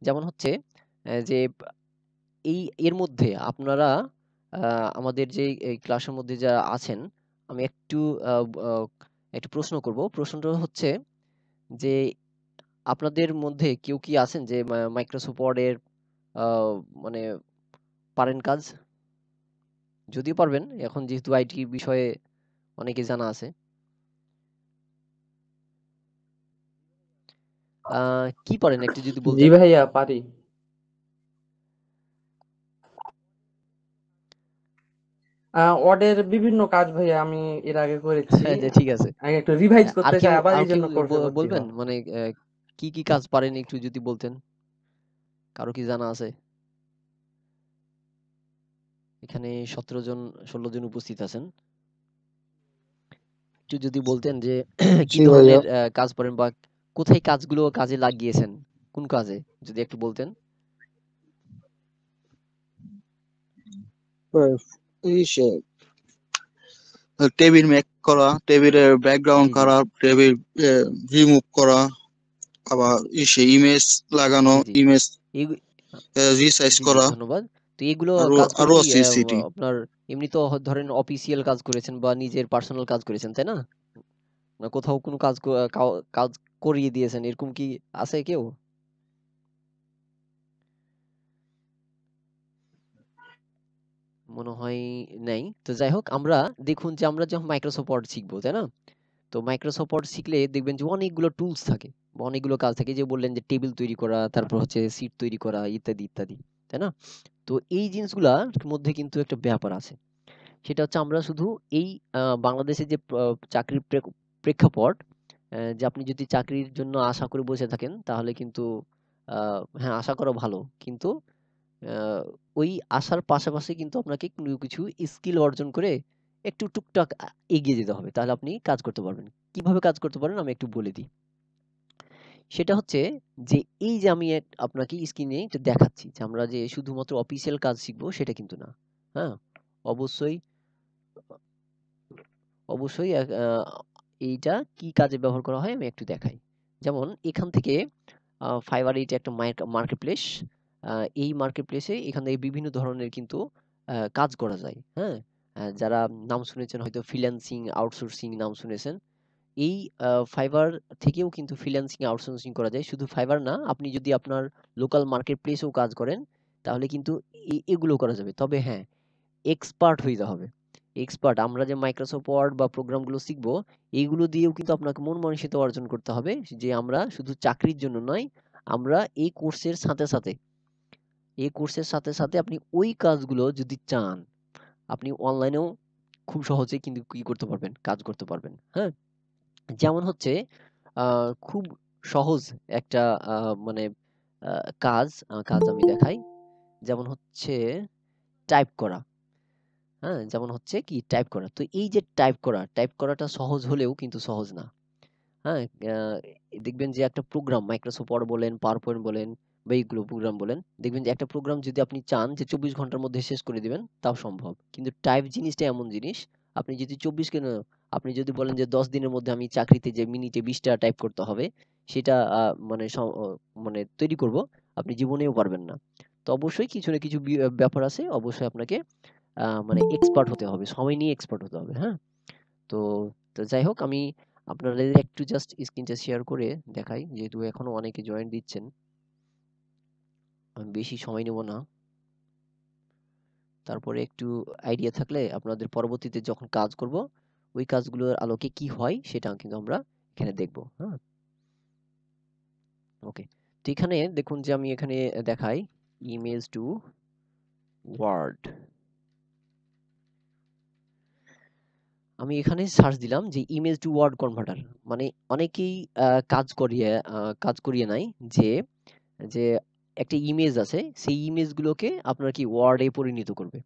যেমন হচ্ছে যে এর মধ্যে আপনারা আমাদের যে এই ক্লাসের মধ্যে যারা আছেন, আমি একটু প্রশ্ন করব। প্রশ্নটা হচ্ছে যে আপনাদের মধ্যে কেউ কি আছেন যে মাইক্রোসফট ওয়ার্ডের মানে পারেন কাজ? যদিও পারবেন, এখন যেহেতু আইটি বিষয়ে অনেকে জানা আছে। কি পারেন একটু যদি জি বলতেন? ভাইয়া পারি। ওয়ার্ডের বিভিন্ন কাজ ভাইয়া আমি এর আগে করেছি। যে ঠিক আছে। আমি একটু রিভাইজ আর করতে কেউ চাই, আবার আর এই কেউ জন্য করছি বলবেন ভাই। মানে কি কাজ পারেন একটু যদি বলতেন? কারো কি জানা আছে? এখানে ১৭ জন উপস্থিত আছেন। একটু যদি বলতেন যে কি জি ভাইয়া। ধরনের কাজ পারেন বা কোথায় কাজগুলো কাজে লাগিয়েছেন? কোন কাজে? যদি একটু বলতেন। টেবিল মেক করা, টেবিলের ব্যাকগ্রাউন্ড জি, জি। করা, টেবিল রিমুভ করা, আবার ইমেজ লাগানো, জি, জি। ইমেজ এই রিসাইজ জি, জি করা, ধন্যবাদ। তো এগুলো আরো কাজগুলো কি আছে সিটি। আপনার এমনি তো ধরেন অফিসিয়াল কাজ করেছেন বা নিজের পার্সোনাল কাজ করেছেন, তাই না? না কোথাও কোনো কাজ করিয়ে দিয়েছেন এরকম কি আছে কেউ? মনে হয় নাই। তো যাই হোক আমরা দেখুন যে আমরা যখন মাইক্রোসফট ওয়ার্ড শিখবো, তাই না? তো মাইক্রোসফট ওয়ার্ড শিখলে দেখবেন যে অনেকগুলো টুলস থাকে বা অনেকগুলো কাজ থাকে, যে বললেন যে টেবিল তৈরি করা, তারপর হচ্ছে সিট তৈরি করা, ইত্যাদি ইত্যাদি, তাই না? তো এই জিনিসগুলার মধ্যে কিন্তু একটা ব্যাপার আছে। সেটা হচ্ছে আমরা শুধু এই বাংলাদেশের যে চাকরির প্রেক্ষাপট, যে আপনি যদি চাকরির জন্য আশা করে বসে থাকেন তাহলে কিন্তু হ্যাঁ, আশা করা ভালো, কিন্তু আহ, ওই আশার পাশাপাশি কিন্তু আপনাকে কোনো কিছু স্কিল অর্জন করে একটু টুকটাক এগিয়ে যেতে হবে, তাহলে আপনি কাজ করতে পারবেন। কিভাবে কাজ করতে পারেন আমি একটু বলে দিই। সেটা হচ্ছে যে এই যে আমি আপনাকে স্ক্রিনে এটা দেখাচ্ছি যে আমরা যে শুধুমাত্র অফিসিয়াল কাজ শিখবো সেটা কিন্তু না। হ্যাঁ, অবশ্যই অবশ্যই এইটা কি কাজে ব্যবহার করা হয় আমি একটু দেখাই। যেমন এখান থেকে ফাইবার, এইটা একটা মার্কেট প্লেস। এই মার্কেট প্লেসে এখান থেকে বিভিন্ন ধরনের কিন্তু কাজ করা যায়, হ্যাঁ? যারা নাম শুনেছেন হয়তো ফ্রিল্যান্সিং, আউটসোর্সিং নাম শুনেছেন। এই ফাইবার থেকেও কিন্তু ফ্রিল্যান্সিং, আউটসোর্সিং করা যায়। শুধু ফাইবার না, আপনি যদি আপনার লোকাল মার্কেট প্লেসেও কাজ করেন তাহলে কিন্তু এগুলো করা যাবে। তবে হ্যাঁ, এক্সপার্ট হইতে হবে। এক্সপার্ট, আমরা যে মাইক্রোসফট ওয়ার্ড বা প্রোগ্রামগুলো শিখবো এইগুলো দিয়েও কিন্তু আপনাকে মন মানসিকতা অর্জন করতে হবে যে আমরা শুধু চাকরির জন্য নয়, আমরা এই কোর্সের সাথে সাথে আপনি ওই কাজগুলো যদি চান, আপনি অনলাইনেও খুব সহজে কিন্তু কি করতে পারবেন, কাজ করতে পারবেন, হ্যাঁ? যেমন হচ্ছে খুব সহজ একটা মানে কাজ আমি দেখাই। যেমন হচ্ছে টাইপ করা। হ্যাঁ, যেমন হচ্ছে কি টাইপ করা। তো এই যে টাইপ করাটা সহজ হলেও কিন্তু সহজ না। হ্যাঁ, দেখবেন যে একটা প্রোগ্রাম মাইক্রোসফট ওয়ার্ড বলেন, পাওয়ার পয়েন্ট বলেন বা এইগুলো প্রোগ্রাম বলেন, দেখবেন যে একটা প্রোগ্রাম যদি আপনি চান যে ২৪ ঘন্টার মধ্যে শেষ করে দিবেন তাও সম্ভব। কিন্তু টাইপ জিনিসটা এমন জিনিস, আপনি যদি ২৪ কেন, আপনি যদি বলেন যে ১০ দিনের মধ্যে আমি চাকরিতে যে মিনিটে ২০টা টাইপ করতে হবে সেটা মানে মানে তৈরি করব, আপনি জীবনেও পারবেন না। তো অবশ্যই কিছু না কিছু ব্যাপার আছে, অবশ্যই আপনাকে মানে এক্সপার্ট হতে হবে, সময় নিয়ে এক্সপার্ট হতে হবে, হ্যাঁ? তো তো যাই হোক আমি আপনাদের একটু জাস্ট স্ক্রিনটা শেয়ার করে দেখাই, যেহেতু এখনো অনেকে জয়েন দিচ্ছেন। আমি বেশি সময় নেব না। তারপরে একটু আইডিয়া থাকলে আপনাদের পরবর্তীতে যখন কাজ করব ওই কাজগুলোর আলোকে কি হয় সেটা কিন্তু আমরা এখানে দেখব। হ্যাঁ, ওকে। তো এখানে দেখুন যে আমি এখানে দেখাই ইমেজ টু ওয়ার্ড। আমি এখানে সার্চ দিলাম যে ইমেজ টু ওয়ার্ড কনভার্টার, মানে অনেকেই কাজ করিয়ে নাই যে যে একটা ইমেজ আছে, সেই ইমেজগুলোকে আপনার কি ওয়ার্ডে পরিণত করবে।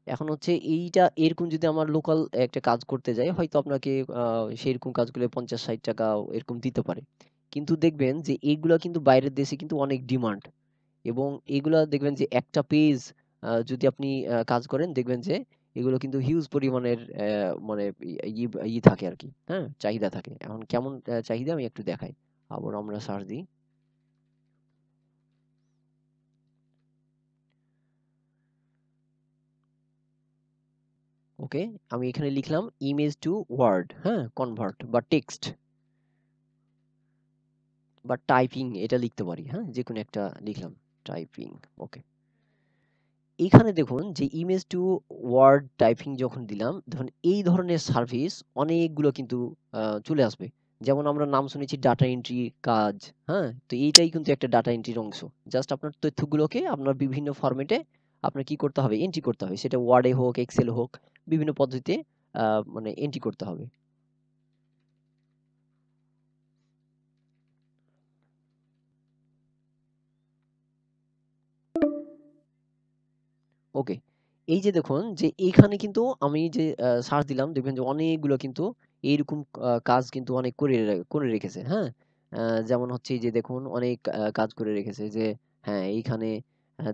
এখন হচ্ছে এইটা এরকম যদি আমার লোকাল একটা কাজ করতে যাই হয়তো আপনাকে সেইরকম কাজগুলো 50-60 টাকা এরকম দিতে পারে, কিন্তু দেখবেন যে এইগুলা কিন্তু বাইরের দেশে কিন্তু অনেক ডিমান্ড, এবং এগুলা দেখবেন যে একটা পেজ যদি আপনি কাজ করেন দেখবেন যে এগুলো কিন্তু হিউজ পরিমাণের মানে ই থাকে আর কি, হ্যাঁ, চাহিদা থাকে। এখন কেমন চাহিদা আমি একটু দেখাই। আবার আমরা সার্চ দিই। ওকে, আমি এখানে লিখলাম ইমেজ টু ওয়ার্ড, হ্যাঁ, কনভার্ট বা টেক্সট বা টাইপিং এটা লিখতে পারি, হ্যাঁ, যে কোনো একটা লিখলাম টাইপিং। ওকে, এখানে দেখুন যে ইমেজ টু ওয়ার্ড টাইপিং যখন দিলাম তখন এই ধরনের সার্ভিস অনেকগুলো কিন্তু চলে আসবে। যেমন আমরা নাম শুনেছি ডাটা এন্ট্রি কাজ, হ্যাঁ, তো এইটাই কিন্তু একটা ডাটা এন্ট্রির অংশ। জাস্ট আপনার তথ্যগুলোকে আপনার বিভিন্ন ফরম্যাটে আপনার কি করতে হবে, এন্ট্রি করতে হবে, সেটা ওয়ার্ডে হোক এক্সেল হোক, বিভিন্ন পদ্ধতিতে মানে এন্ট্রি করতে হবে। ওকে, এই যে দেখুন যে এইখানে কিন্তু আমি যে সার্চ দিলাম দেখবেন যে অনেকগুলো কিন্তু এইরকম কাজ কিন্তু অনেক করে রেখেছে, হ্যাঁ। যেমন হচ্ছে এই যে দেখুন অনেক কাজ করে রেখেছে যে হ্যাঁ এইখানে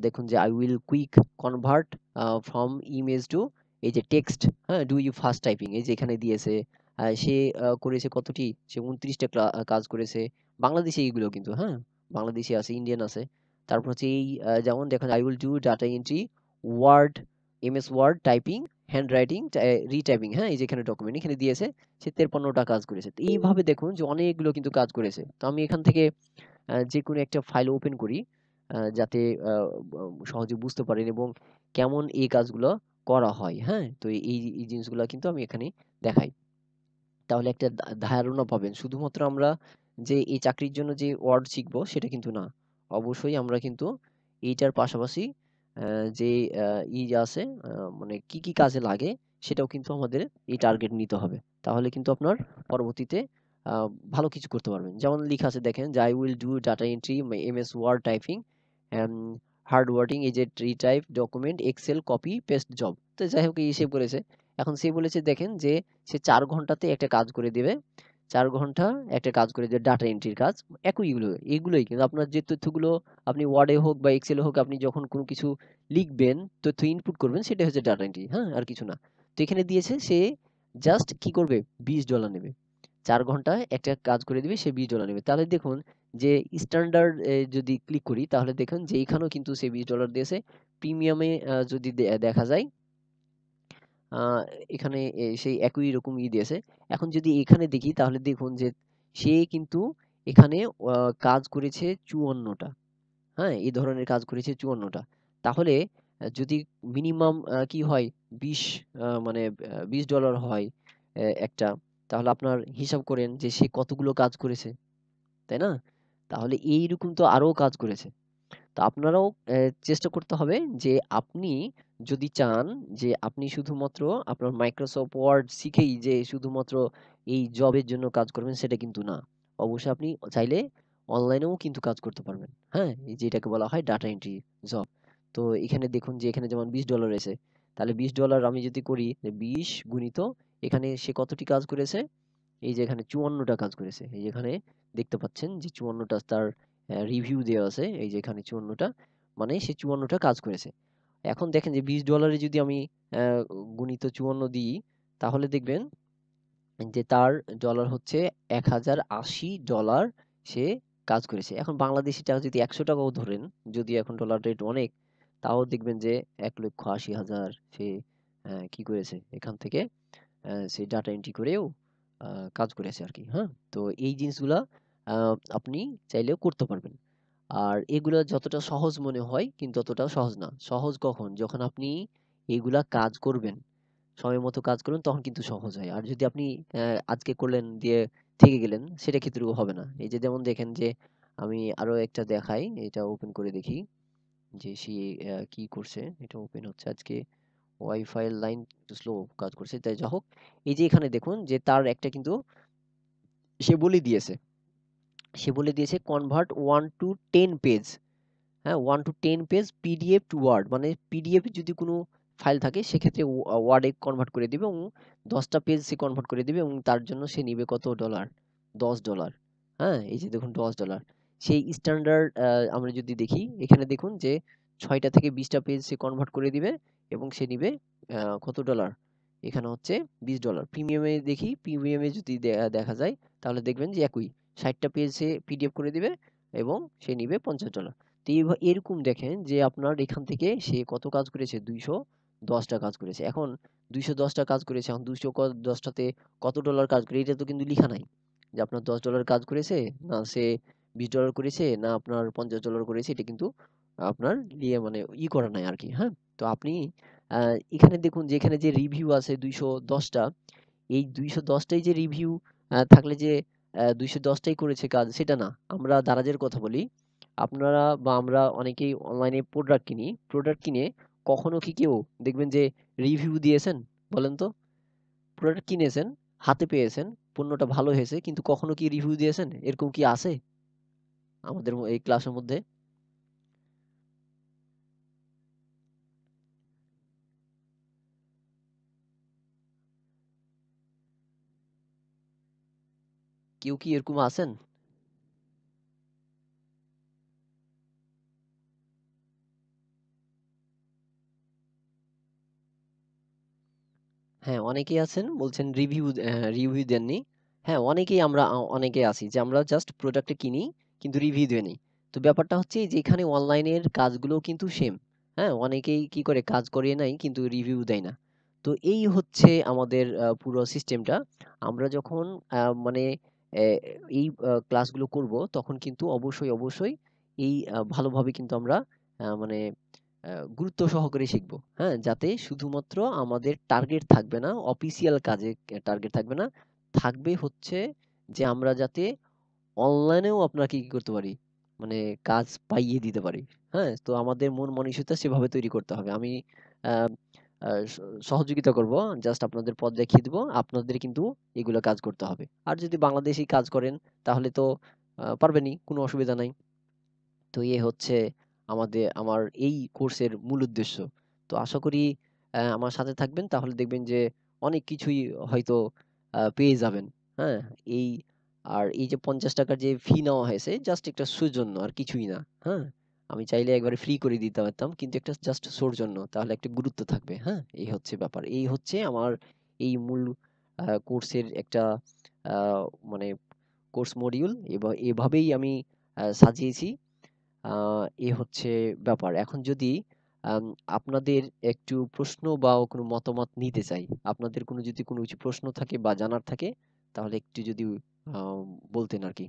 দেখুন যে I will quick convert from image to এই যে টেক্সট, হ্যাঁ, ডু ইউ ফাস্ট টাইপিং, এই যে এখানে দিয়েছে। সে করেছে কতটি, সে 29টা কাজ করেছে। বাংলাদেশে এইগুলো কিন্তু, হ্যাঁ, বাংলাদেশি আছে, ইন্ডিয়ান আছে। তারপর হচ্ছে এই যেমন দেখেন I will do data entry word, MS word typing, handwriting, retyping, হ্যাঁ, এই যে এখানে ডকুমেন্ট এখানে দিয়েছে, সে 53টা কাজ করেছে। তো এইভাবে দেখুন যে অনেকগুলো কিন্তু কাজ করেছে। তো আমি এখান থেকে যে কোনো একটা ফাইল ওপেন করি যাতে সহজে বুঝতে পারেন এবং কেমন এই কাজগুলো করা হয়, হ্যাঁ। তো এই জিনিসগুলো কিন্তু আমি এখানে দেখাই, তাহলে একটা ধারণা পাবেন। শুধুমাত্র আমরা যে এই চাকরির জন্য যে ওয়ার্ড শিখবো সেটা কিন্তু না, অবশ্যই আমরা কিন্তু এইটার পাশাপাশি যে আছে মানে কি কি কাজে লাগে সেটাও কিন্তু আমাদের এই টার্গেট নিতে হবে। তাহলে কিন্তু আপনার পরবর্তীতে ভালো কিছু করতে পারবেন। যেমন লেখা আছে দেখেন যে I will do data entry, MS word typing, hard wording, এই যে retype document, Excel copy paste job. তো যাই হোক এই সে বলেছে। এখন সে বলেছে দেখেন যে সে 4 ঘন্টাতে একটা কাজ করে দেবে। 4 ঘন্টা একটা কাজ করে দেবে, ডাটা এন্ট্রির কাজ। এগুলোই কিন্তু আপনার যে তথ্যগুলো আপনি ওয়ার্ডে হোক বা এক্সেলে হোক আপনি যখন কোনো কিছু লিখবেন, তথ্য ইনপুট করবেন সেটাই হচ্ছে ডাটা এন্ট্রি, হ্যাঁ, আর কিছু না। তো এখানে দিয়েছে সে জাস্ট কি করবে, $20 নেবে। 4 ঘন্টায় একটা কাজ করে দিবে, সে $20 নেবে। তাহলে দেখুন যে স্ট্যান্ডার্ড যদি ক্লিক করি তাহলে দেখুন যে এখানেও কিন্তু সে $20 দিয়েছে। প্রিমিয়ামে যদি দেখা যায় এখানে সেই একই রকম দিয়েছে। এখন যদি এখানে দেখি তাহলে দেখুন যে সে কিন্তু এখানে কাজ করেছে 54টা, হ্যাঁ, এই ধরনের কাজ করেছে 54টা। তাহলে যদি মিনিমাম কি হয় 20 মানে $20 হয় একটা, তাহলে আপনার হিসাব করেন যে সে কতগুলো কাজ করেছে, তাই না? তাহলে এইরকম তো আরো কাজ করেছে। তো আপনারাও চেষ্টা করতে হবে যে আপনি যদি চান যে আপনি শুধুমাত্র আপনার মাইক্রোসফট ওয়ার্ড শিখেই যে শুধুমাত্র এই জবের জন্য কাজ করবেন সেটা কিন্তু না। অবশ্যই আপনি চাইলে অনলাইনেও কিন্তু কাজ করতে পারবেন, হ্যাঁ, এই যে এটাকে বলা হয় ডাটা এন্ট্রি জব। তো এখানে দেখুন যে এখানে যেমন $20 এসে, তাহলে $20 আমি যদি করি যে 20 গুণিত এখানে সে কতটি কাজ করেছে, এই যে এখানে 54টা কাজ করেছে। এই যে এখানে দেখতে পাচ্ছেন যে 54টা তার রিভিউ দেওয়া আছে, এই যে এখানে 54টা, মানে সে 54টা কাজ করেছে। এখন দেখেন যে $20 যদি আমি গুণিত 54 দিই তাহলে দেখবেন যে তার ডলার হচ্ছে $1080 সে কাজ করেছে। এখন বাংলাদেশি টাকা যদি 100 টাকাও ধরেন, যদিও এখন ডলার রেট অনেক, তাও দেখবেন যে 1,80,000 সে কি করেছে এখান থেকে সে ডাটা এন্ট্রি করেও কাজ করেছে আরকি, হ্যাঁ? তো এই জিনিসগুলা আপনি চাইলেও করতে পারবেন। আর এগুলা যতটা সহজ মনে হয় কিন্তু অতটাও সহজ না। সহজ কখন? যখন আপনি এইগুলা কাজ করবেন, সময় মতো কাজ করবেন, তখন কিন্তু সহজ হয়। আর যদি আপনি আজকে করলেন দিয়ে থেকে গেলেন, সেটা ক্ষেত্রে হবে না। এই যে যেমন দেখেন যে আমি আরো একটা দেখাই, এটা ওপেন করে দেখি যে সে কি করছে। এটা ওপেন হচ্ছে আজকে, ওয়াইফাই লাইন একটু স্লো কাজ করছে, তাই যা হোক। এই যে এখানে দেখুন যে তার একটা কিন্তু সে বলে দিয়েছে, কনভার্ট 1 to 10 পেজ, হ্যাঁ 1 to 10 page PDF to Word, মানে পিডিএফ যদি কোনো ফাইল থাকে সেক্ষেত্রে ওয়ার্ডে কনভার্ট করে দিবে, এবং 10টা পেজ সে কনভার্ট করে দিবে, এবং তার জন্য সে নিবে কত ডলার, $10। হ্যাঁ, এই যে দেখুন $10। সেই স্ট্যান্ডার্ড আমরা যদি দেখি এখানে দেখুন যে 6টা থেকে 20টা পেজ সে কনভার্ট করে দিবে, এবং সে নিবে কত ডলার, এখানে হচ্ছে $20। প্রিমিয়ামে দেখি, প্রিমিয়ামে যদি দেখা যায় তাহলে দেখবেন যে একই, 60টা পেজ সে পিডিএফ করে দিবে এবং সে নিবে $50। তো এরকম দেখেন যে আপনার এখান থেকে সে কত কাজ করেছে, 210টা কাজ করেছে। এখন 210টা কাজ করেছে, এখন 210টাতে কত ডলার কাজ করে এটা তো কিন্তু লিখা নাই, যে আপনার $10 কাজ করেছে, না সে $20 করেছে, না আপনার $50 করেছে, এটা কিন্তু আপনার মানে করা নাই আর কি। হ্যাঁ, তো আপনি এখানে দেখুন যে এখানে যে রিভিউ আছে 210টা, এই 210টাই যে রিভিউ থাকলে যে 210টাই করেছে কাজ সেটা না। আমরা দারাজের কথা বলি, আপনারা বা আমরা অনেকেই অনলাইনে প্রোডাক্ট কিনে কখনো কি কেউ দেখবেন যে রিভিউ দিয়েছেন? বলেন তো। প্রোডাক্ট কিনেছেন, হাতে পেয়েছেন, পণ্যটা ভালো হয়েছে, কিন্তু কখনো কি রিভিউ দিয়েছেন? এরকম কি আছে আমাদের এই ক্লাসের মধ্যে? কেউ কি এরকম আছেন? হ্যাঁ, অনেকেই আছেন বলছেন রিভিউ দেননি। হ্যাঁ, আমরা অনেকেই আছি যে আমরা জাস্ট প্রোডাক্টটা কিনি কিন্তু রিভিউ দেই। তো ব্যাপারটা হচ্ছে যে এখানে অনলাইনের কাজগুলো কিন্তু সেম। হ্যাঁ, অনেকেই কি করে কাজ করিয়ে নেয় কিন্তু রিভিউ দেয় না। তো এই হচ্ছে আমাদের পুরো সিস্টেমটা। আমরা যখন মানে এ এই ক্লাসগুলো করব তখন কিন্তু অবশ্যই এই ভালোভাবে কিন্তু আমরা মানে গুরুত্ব সহকারে শিখবো। হ্যাঁ, যাতে শুধুমাত্র আমাদের টার্গেট থাকবে না অফিসিয়াল কাজে, টার্গেট থাকবে না, থাকবে হচ্ছে যে আমরা যাতে অনলাইনেও আপনাকে কি করতে পারি, মানে কাজ পাইয়ে দিতে পারি। হ্যাঁ, তো আমাদের মন মানসিকতা সেভাবে তৈরি করতে হবে। আমি আহ, সহযোগিতা করব, জাস্ট আপনাদের পথ দেখিয়ে দিব, আপনাদের কিন্তু এগুলো কাজ করতে হবে। আর যদি বাংলাদেশি কাজ করেন তাহলে তো পারবেনই, কোনো অসুবিধা নাই। তো হচ্ছে আমার এই কোর্সের মূল উদ্দেশ্য। তো আশা করি আমার সাথে থাকবেন, তাহলে দেখবেন যে অনেক কিছুই হয়তো পেয়ে যাবেন। হ্যাঁ, এই আর এই যে ৳50 যে ফি নেওয়া হয়েছে জাস্ট একটা সৌজন্য, আর কিছুই না। হ্যাঁ, আমি চাইলে একবারে ফ্রি করে দিতে পারতাম, কিন্তু একটা জাস্ট সৌজন্য, তাহলে একটা গুরুত্ব থাকবে। হ্যাঁ, এই হচ্ছে ব্যাপার, এই হচ্ছে আমার এই মূল কোর্সের একটা আহ, মানে কোর্স মডিউল, এবং এভাবেই আমি সাজিয়েছি। এ হচ্ছে ব্যাপার। এখন যদি আম আপনাদের একটু প্রশ্ন বা কোনো মতামত নিতে চাই। আপনাদের যদি কোনো কিছু প্রশ্ন থাকে বা জানার থাকে তাহলে একটু যদি আ বলতেন আরকি।